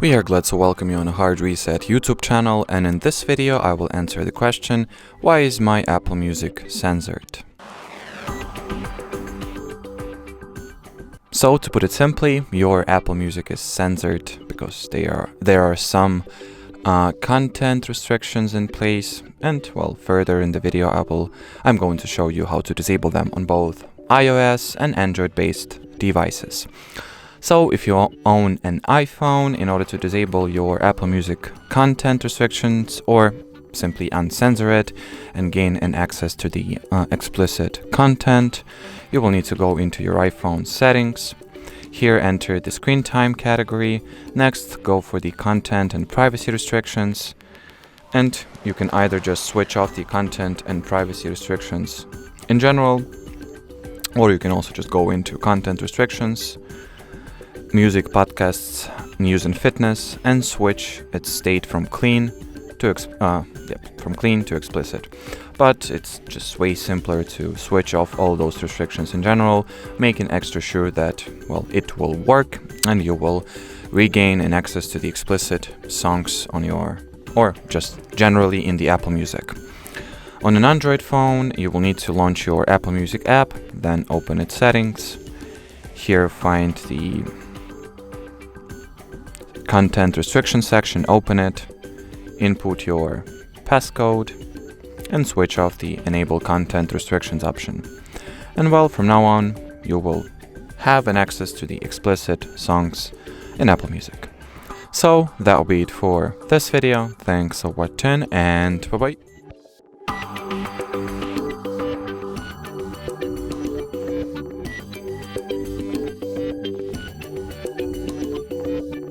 We are glad to welcome you on a Hard Reset YouTube channel, and in this video I will answer the question, why is my Apple Music censored? So to put it simply, your Apple Music is censored because there are some content restrictions in place, and well, further in the video I'm going to show you how to disable them on both iOS and Android based devices. So if you own an iPhone, in order to disable your Apple Music content restrictions or simply uncensor it and gain an access to the explicit content, you will need to go into your iPhone settings. Here enter the screen time category. Next, go for the content and privacy restrictions. And you can either just switch off the content and privacy restrictions in general, or you can also just go into content restrictions, music, podcasts, news and fitness, and switch its state from clean to explicit. But it's just way simpler to switch off all those restrictions in general, making extra sure that, well, it will work and you will regain an access to the explicit songs on your, or just generally in the Apple Music. On an Android phone, you will need to launch your Apple Music app, then open its settings. Here find the content restriction section, open it, input your passcode, and switch off the enable content restrictions option. And well, from now on, you will have an access to the explicit songs in Apple Music. So that'll be it for this video. Thanks for watching, and bye bye.